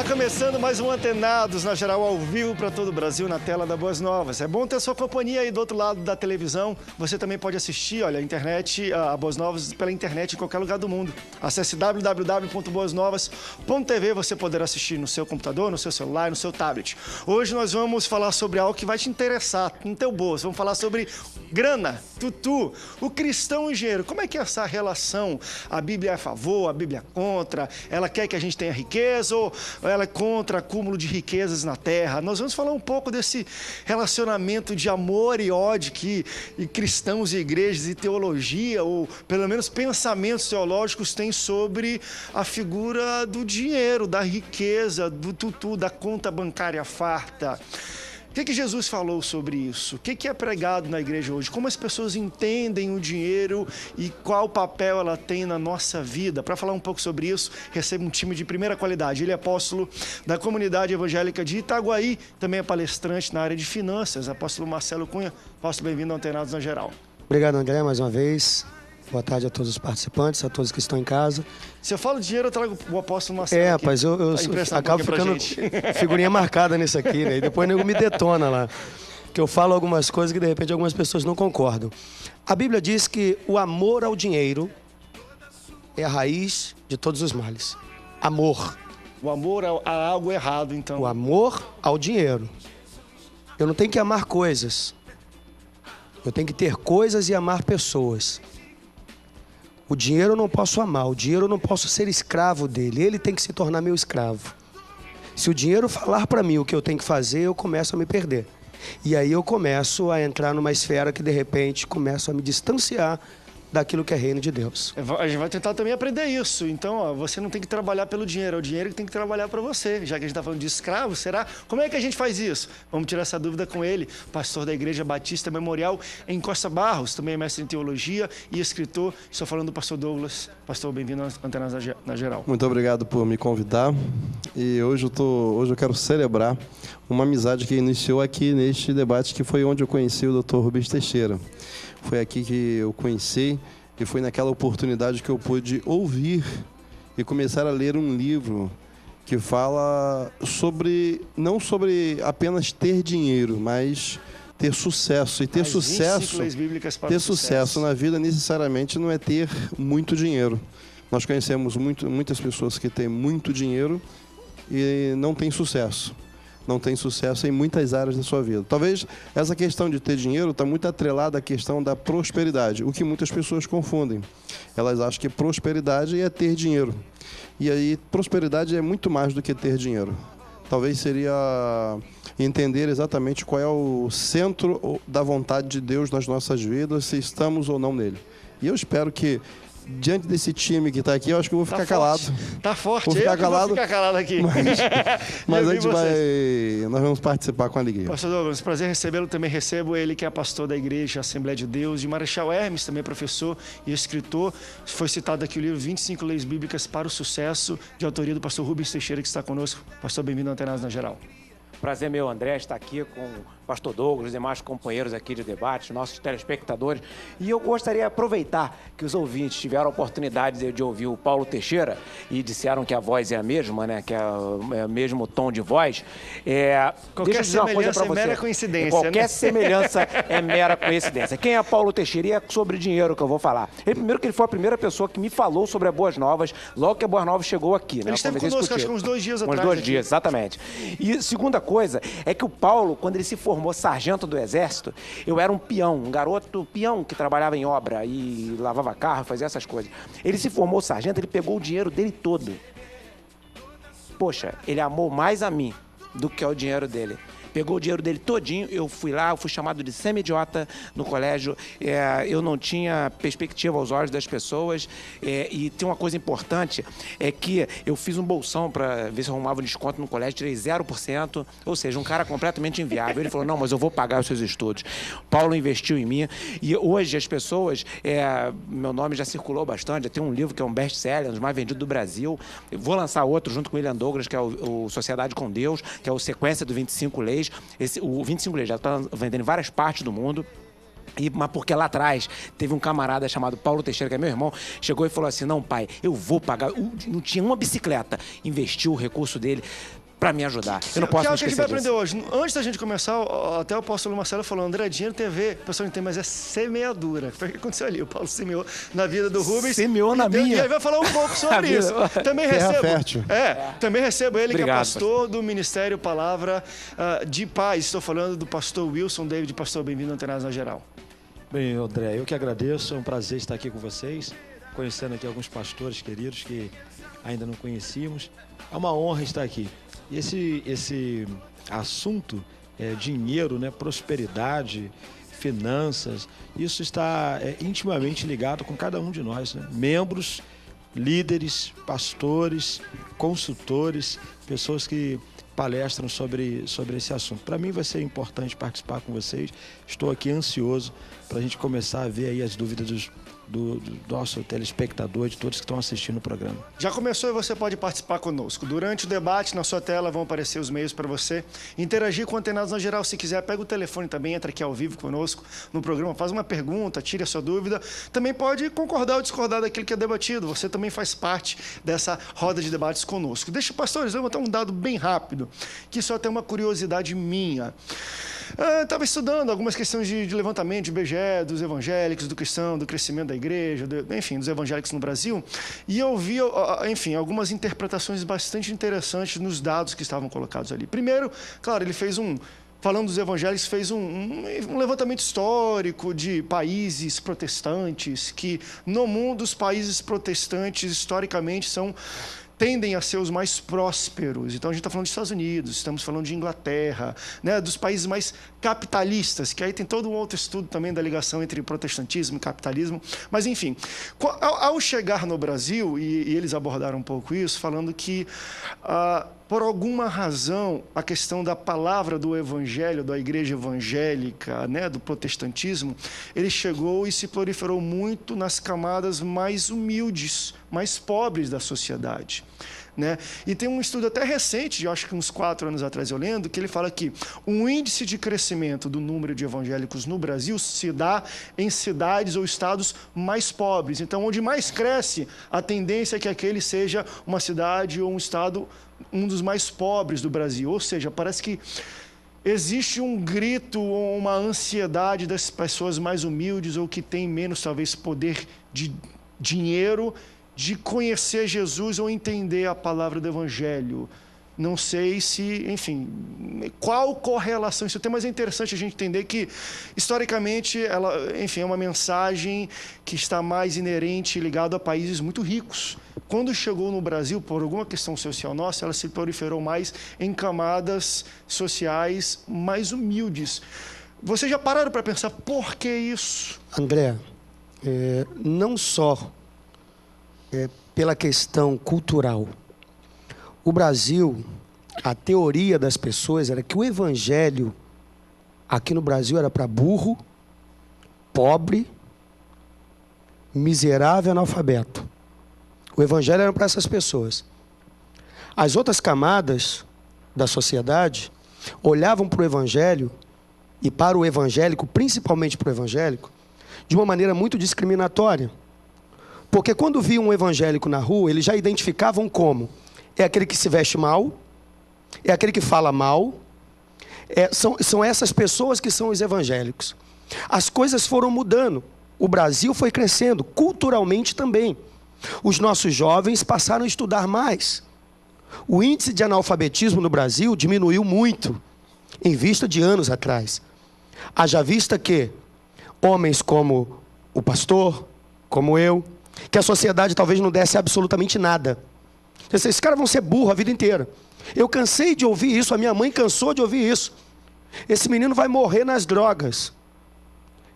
Tá começando mais um Antenados na Geral ao vivo para todo o Brasil na tela da Boas Novas. É bom ter sua companhia aí do outro lado da televisão. Você também pode assistir, olha, a internet, a Boas Novas pela internet em qualquer lugar do mundo. Acesse www.boasnovas.tv, você poderá assistir no seu computador, no seu celular, no seu tablet. Hoje nós vamos falar sobre algo que vai te interessar no teu bolso. Vamos falar sobre grana, tutu, o cristão e o engenheiro. Como é que é essa relação? A Bíblia é a favor, a Bíblia é contra? Ela quer que a gente tenha riqueza ou ela é contra acúmulo de riquezas na terra? Nós vamos falar um pouco desse relacionamento de amor e ódio que cristãos e igrejas e teologia, ou pelo menos pensamentos teológicos, têm sobre a figura do dinheiro, da riqueza, do tutu, da conta bancária farta. O que Jesus falou sobre isso? O que é pregado na igreja hoje? Como as pessoas entendem o dinheiro e qual papel ela tem na nossa vida? Para falar um pouco sobre isso, recebo um time de primeira qualidade. Ele é apóstolo da comunidade evangélica de Itaguaí, também é palestrante na área de finanças. Apóstolo Marcelo Cunha. Apóstolo, bem-vindo ao Antenados na Geral. Obrigado, André, mais uma vez. Boa tarde a todos os participantes, a todos que estão em casa. Se eu falo dinheiro, eu trago o apóstolo Marcelo aqui. Rapaz, eu acabo ficando figurinha marcada nisso aqui, né? E depois o nego me detona lá. Que eu falo algumas coisas que, de repente, algumas pessoas não concordam. A Bíblia diz que o amor ao dinheiro é a raiz de todos os males. Amor. O amor a algo errado, então. O amor ao dinheiro. Eu não tenho que amar coisas. Eu tenho que ter coisas e amar pessoas. O dinheiro eu não posso amar, o dinheiro eu não posso ser escravo dele, ele tem que se tornar meu escravo. Se o dinheiro falar para mim o que eu tenho que fazer, eu começo a me perder. E aí eu começo a entrar numa esfera que de repente começo a me distanciar daquilo que é reino de Deus. A gente vai tentar também aprender isso. Então, ó, você não tem que trabalhar pelo dinheiro, é o dinheiro que tem que trabalhar para você. Já que a gente está falando de escravo, será? Como é que a gente faz isso? Vamos tirar essa dúvida com ele, pastor da Igreja Batista Memorial em Costa Barros, também é mestre em teologia e escritor. Estou falando do pastor Douglas. Pastor, bem-vindo ao Antenas na Geral. Muito obrigado por me convidar. E hoje eu quero celebrar uma amizade que iniciou aqui neste debate, que foi onde eu conheci o Dr. Rubens Teixeira. Foi aqui que eu conheci e foi naquela oportunidade que eu pude ouvir e começar a ler um livro que fala sobre, não sobre apenas ter dinheiro, mas ter sucesso. E ter sucesso na vida necessariamente não é ter muito dinheiro. Nós conhecemos muitas pessoas que têm muito dinheiro e não têm sucesso. Não tem sucesso em muitas áreas da sua vida. Talvez essa questão de ter dinheiro está muito atrelada à questão da prosperidade, o que muitas pessoas confundem. Elas acham que prosperidade é ter dinheiro. E aí, prosperidade é muito mais do que ter dinheiro. Talvez seria entender exatamente qual é o centro da vontade de Deus nas nossas vidas, se estamos ou não nele. E eu espero que, diante desse time que está aqui, eu acho que eu vou ficar calado. Tá forte. Vou ficar calado. Vou ficar calado aqui. Mas nós vamos participar com alegria. Pastor Douglas, prazer recebê-lo. Também recebo ele, que é pastor da Igreja Assembleia de Deus de Marechal Hermes, também professor e escritor. Foi citado aqui o livro 25 Leis Bíblicas para o Sucesso, de autoria do pastor Rubens Teixeira, que está conosco. Pastor, bem-vindo ao Antenados na Geral. Prazer meu, André, estar aqui com o pastor Douglas, os demais companheiros aqui de debate, nossos telespectadores. E eu gostaria de aproveitar que os ouvintes tiveram a oportunidade de ouvir o Paulo Teixeira e disseram que a voz é a mesma, né? Que é o mesmo tom de voz. Qualquer semelhança é mera coincidência. Qualquer semelhança é mera coincidência. Quem é Paulo Teixeira? E é sobre dinheiro que eu vou falar. Primeiro que ele foi a primeira pessoa que me falou sobre a Boas Novas, logo que a Boas Novas chegou aqui. Ele esteve conosco, acho que uns 2 dias atrás. Uns 2 dias, exatamente. E segunda coisa é que o Paulo, quando ele se formou sargento do Exército, eu era um peão, um garoto peão que trabalhava em obra e lavava carro, fazia essas coisas. Ele se formou sargento, ele pegou o dinheiro dele todo. Poxa, ele amou mais a mim do que ao dinheiro dele. Pegou o dinheiro dele todinho, eu fui lá, eu fui chamado de semi-idiota no colégio, eu não tinha perspectiva aos olhos das pessoas, e tem uma coisa importante, é que eu fiz um bolsão para ver se eu arrumava um desconto no colégio, tirei 0%, ou seja, um cara completamente inviável. Ele falou, não, mas eu vou pagar os seus estudos. Paulo investiu em mim, e hoje as pessoas, meu nome já circulou bastante, já tem um livro que é um best-seller, um dos mais vendidos do Brasil, eu vou lançar outro junto com o William Douglas, que é o Sociedade com Deus, que é o Sequência do 25 Leis. O 25 Leis já está vendendo em várias partes do mundo. Mas porque lá atrás teve um camarada chamado Paulo Teixeira, que é meu irmão, chegou e falou assim: não, pai, eu vou pagar. Não tinha uma bicicleta. Investiu o recurso dele para me ajudar. Eu não posso me esquecer disso. O que a gente vai aprender hoje? Antes da gente começar, até o apóstolo Marcelo falou: André, dinheiro tem a ver, a pessoa não tem, mas é semeadura. Foi o que aconteceu ali. O Paulo semeou na vida do Rubens. Semeou na minha. E aí vai falar um pouco sobre isso. Também recebo. Também recebo ele, obrigado, que é pastor do Ministério Palavra de Paz. Estou falando do pastor Wilson David. Pastor, bem-vindo ao Antenados na Geral. Bem, André, eu que agradeço. É um prazer estar aqui com vocês, conhecendo aqui alguns pastores queridos que ainda não conhecíamos. É uma honra estar aqui. E esse assunto, dinheiro, né, prosperidade, finanças, isso está intimamente ligado com cada um de nós, né? Membros, líderes, pastores, consultores, pessoas que palestram sobre esse assunto. Para mim vai ser importante participar com vocês. Estou aqui ansioso para a gente começar a ver aí as dúvidas do nosso telespectador, de todos que estão assistindo o programa. Já começou e você pode participar conosco. Durante o debate, na sua tela vão aparecer os meios para você interagir com o Antenados na Geral. Se quiser, pega o telefone também, entra aqui ao vivo conosco no programa, faz uma pergunta, tire a sua dúvida. Também pode concordar ou discordar daquilo que é debatido. Você também faz parte dessa roda de debates conosco. Deixa, pastores, eu vou dar um dado bem rápido, que só tem uma curiosidade minha. Estava estudando algumas questões de levantamento de IBGE, dos evangélicos, do cristão, do crescimento da igreja, enfim, dos evangélicos no Brasil, e eu vi, enfim, algumas interpretações bastante interessantes nos dados que estavam colocados ali. Primeiro, claro, ele fez falando dos evangélicos, fez um levantamento histórico de países protestantes, que no mundo os países protestantes, historicamente, tendem a ser os mais prósperos. Então, a gente está falando dos Estados Unidos, estamos falando de Inglaterra, né, dos países mais capitalistas, que aí tem todo um outro estudo também da ligação entre protestantismo e capitalismo. Mas, enfim, ao chegar no Brasil, e eles abordaram um pouco isso, falando que, por alguma razão, a questão da palavra do evangelho, da igreja evangélica, né, do protestantismo, ele chegou e se proliferou muito nas camadas mais humildes, mais pobres da sociedade, né? E tem um estudo até recente, acho que uns 4 anos atrás eu lendo, que ele fala que o índice de crescimento do número de evangélicos no Brasil se dá em cidades ou estados mais pobres. Então, onde mais cresce, a tendência é que aquele seja uma cidade ou um estado, um dos mais pobres do Brasil. Ou seja, parece que existe um grito ou uma ansiedade das pessoas mais humildes ou que têm menos, talvez, poder de dinheiro, de conhecer Jesus ou entender a palavra do Evangelho. Não sei se, enfim, qual correlação isso tem, mas é interessante a gente entender que, historicamente, ela, enfim, é uma mensagem que está mais inerente e ligada a países muito ricos. Quando chegou no Brasil, por alguma questão social nossa, ela se proliferou mais em camadas sociais mais humildes. Vocês já pararam para pensar por que isso? André, não só pela questão cultural. O Brasil, a teoria das pessoas era que o evangelho aqui no Brasil era para burro, pobre, miserável, analfabeto. O evangelho era para essas pessoas. As outras camadas da sociedade olhavam para o evangelho e para o evangélico, principalmente para o evangélico, de uma maneira muito discriminatória. Porque quando viam um evangélico na rua, eles já identificavam como: é aquele que se veste mal, é aquele que fala mal, são essas pessoas que são os evangélicos. As coisas foram mudando, o Brasil foi crescendo, culturalmente também. Os nossos jovens passaram a estudar mais. O índice de analfabetismo no Brasil diminuiu muito, em vista de anos atrás. Haja vista que homens como o pastor, como eu, que a sociedade talvez não desse absolutamente nada. Esses caras vão ser burros a vida inteira. Eu cansei de ouvir isso, a minha mãe cansou de ouvir isso. Esse menino vai morrer nas drogas.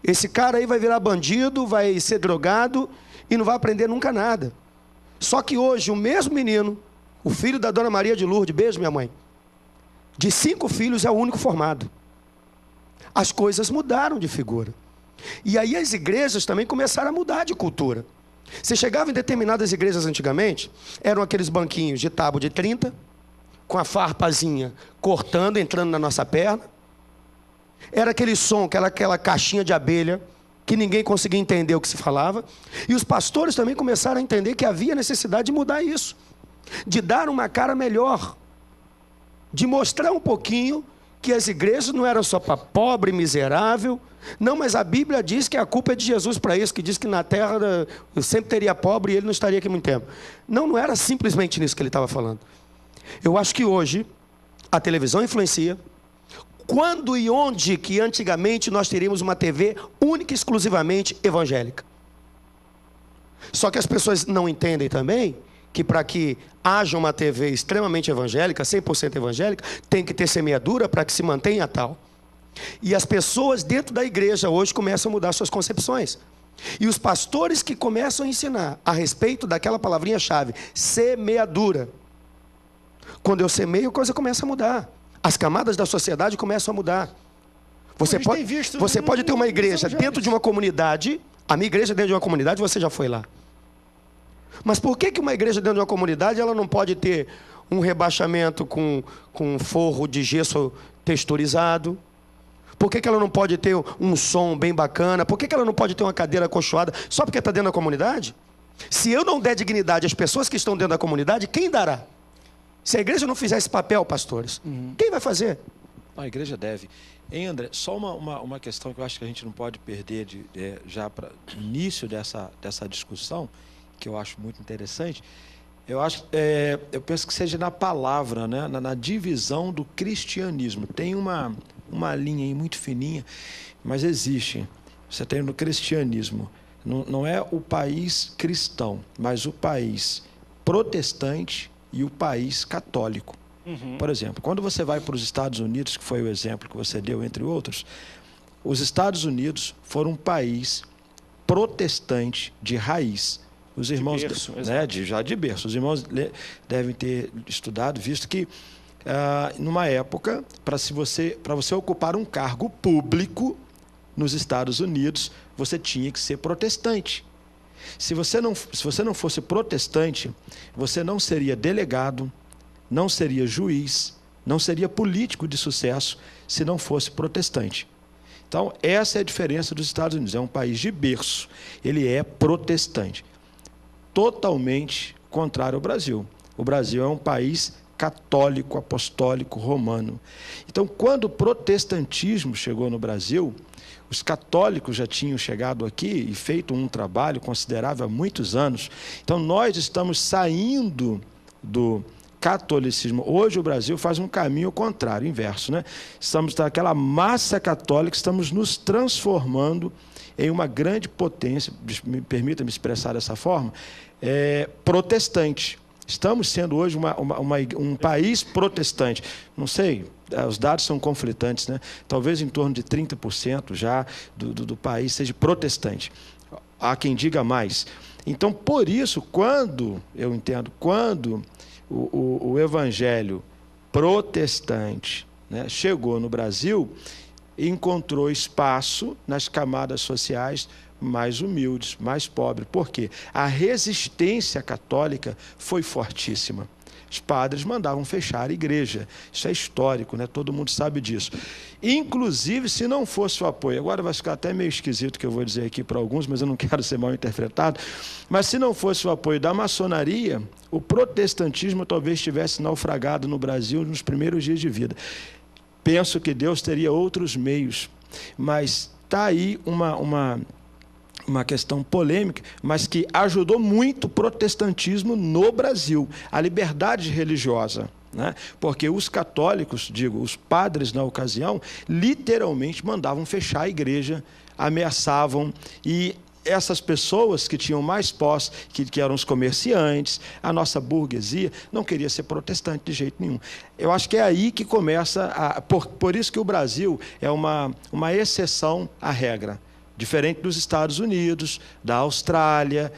Esse cara aí vai virar bandido, vai ser drogado e não vai aprender nunca nada. Só que hoje o mesmo menino, o filho da Dona Maria de Lourdes, beijo minha mãe, de 5 filhos é o único formado. As coisas mudaram de figura. E aí as igrejas também começaram a mudar de cultura. Você chegava em determinadas igrejas antigamente, eram aqueles banquinhos de tábua de 30, com a farpazinha cortando, entrando na nossa perna. Era aquele som, aquela caixinha de abelha, que ninguém conseguia entender o que se falava. E os pastores também começaram a entender que havia necessidade de mudar isso, de dar uma cara melhor, de mostrar um pouquinho que as igrejas não eram só para pobre, miserável. Não, mas a Bíblia diz que a culpa é de Jesus para isso, que diz que na terra sempre teria pobre e ele não estaria aqui muito tempo. Não, não era simplesmente nisso que ele estava falando. Eu acho que hoje a televisão influencia. Quando e onde que antigamente nós teríamos uma TV única e exclusivamente evangélica? Só que as pessoas não entendem também que para que haja uma TV extremamente evangélica, 100% evangélica, tem que ter semeadura para que se mantenha tal. E as pessoas dentro da igreja hoje começam a mudar suas concepções. E os pastores que começam a ensinar a respeito daquela palavrinha-chave, semeadura. Quando eu semeio, a coisa começa a mudar. As camadas da sociedade começam a mudar. Você pode ter uma igreja dentro de uma comunidade. A minha igreja dentro de uma comunidade, você já foi lá. Mas por que uma igreja dentro de uma comunidade ela não pode ter um rebaixamento com um forro de gesso texturizado? Por que ela não pode ter um som bem bacana? Por que ela não pode ter uma cadeira acolchoada só porque está dentro da comunidade? Se eu não der dignidade às pessoas que estão dentro da comunidade, quem dará? Se a igreja não fizer esse papel, pastores, quem vai fazer? A igreja deve. Hein, André, só uma questão que eu acho que a gente não pode perder já para o início dessa discussão, que eu acho muito interessante. Eu penso que seja na palavra, né? na divisão do cristianismo. Tem uma linha aí muito fininha, mas existe. Você tem no cristianismo, não é o país cristão, mas o país protestante e o país católico. Por exemplo, quando você vai para os Estados Unidos, que foi o exemplo que você deu, entre outros, os Estados Unidos foram um país protestante de raiz. Os irmãos, já de berço, os irmãos devem ter estudado, visto que numa época, para você ocupar um cargo público nos Estados Unidos, você tinha que ser protestante. Se você não fosse protestante, você não seria delegado, não seria juiz, não seria político de sucesso se não fosse protestante. Então, essa é a diferença dos Estados Unidos. É um país de berço, ele é protestante. Totalmente contrário ao Brasil. O Brasil é um país católico, apostólico, romano. Então, quando o protestantismo chegou no Brasil, os católicos já tinham chegado aqui e feito um trabalho considerável há muitos anos. Então, nós estamos saindo do catolicismo. Hoje o Brasil faz um caminho contrário, inverso, né? Estamos daquela massa católica, estamos nos transformando em uma grande potência, permita-me expressar dessa forma, protestante. Estamos sendo hoje um país protestante. Não sei, os dados são conflitantes, né? Talvez em torno de 30% já do país seja protestante. Há quem diga mais. Então, por isso, quando o evangelho protestante, né, chegou no Brasil, encontrou espaço nas camadas sociais mais humildes, mais pobres. Por quê? A resistência católica foi fortíssima. Os padres mandavam fechar a igreja. Isso é histórico, né? Todo mundo sabe disso. Inclusive, se não fosse o apoio, agora vai ficar até meio esquisito o que eu vou dizer aqui para alguns, mas eu não quero ser mal interpretado, mas se não fosse o apoio da maçonaria, o protestantismo talvez tivesse naufragado no Brasil nos primeiros dias de vida. Penso que Deus teria outros meios, mas está aí uma questão polêmica, mas que ajudou muito o protestantismo no Brasil, a liberdade religiosa, né? Porque os católicos, os padres na ocasião, literalmente mandavam fechar a igreja, ameaçavam, e essas pessoas que tinham mais posse, que eram os comerciantes, a nossa burguesia, não queria ser protestante de jeito nenhum. Eu acho que é aí que começa, por isso que o Brasil é uma exceção à regra. Diferente dos Estados Unidos, da Austrália.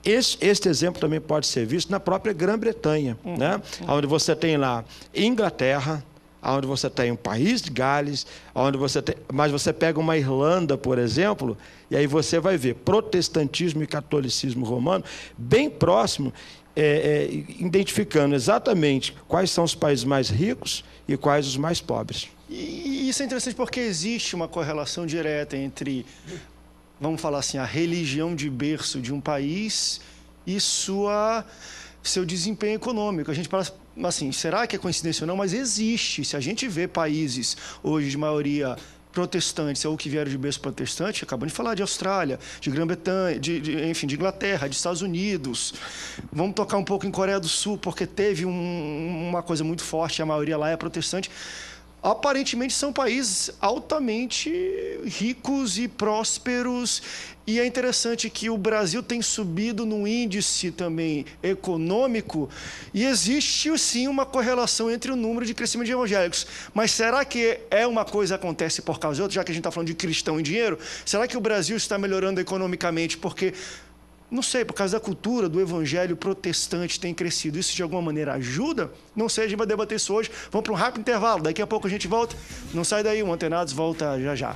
Este exemplo também pode ser visto na própria Grã-Bretanha, né? Onde você tem lá Inglaterra, onde você tem o país de Gales, mas você pega uma Irlanda, por exemplo, e aí você vai ver protestantismo e catolicismo romano bem próximo, identificando exatamente quais são os países mais ricos e quais os mais pobres. E isso é interessante porque existe uma correlação direta entre, vamos falar assim, a religião de berço de um país e seu desempenho econômico. A gente fala assim, será que é coincidência ou não? Mas existe. Se a gente vê países hoje de maioria protestantes ou que vieram de berço protestante, acabamos de falar de Austrália, de Grã-Bretanha, enfim, de Inglaterra, de Estados Unidos. Vamos tocar um pouco em Coreia do Sul, porque teve uma coisa muito forte, a maioria lá é protestante. Aparentemente são países altamente ricos e prósperos, e é interessante que o Brasil tem subido no índice também econômico, e existe sim uma correlação entre o número de crescimento de evangélicos. Mas será que é uma coisa que acontece por causa de outra, já que a gente está falando de cristão e dinheiro? Será que o Brasil está melhorando economicamente porque, não sei, por causa da cultura do evangelho protestante tem crescido? Isso de alguma maneira ajuda? Não sei, a gente vai debater isso hoje. Vamos para um rápido intervalo, daqui a pouco a gente volta. Não sai daí, o Antenados volta já já.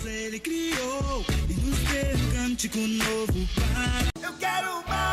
Ele criou e nos deu um cântico novo para... Eu quero mais.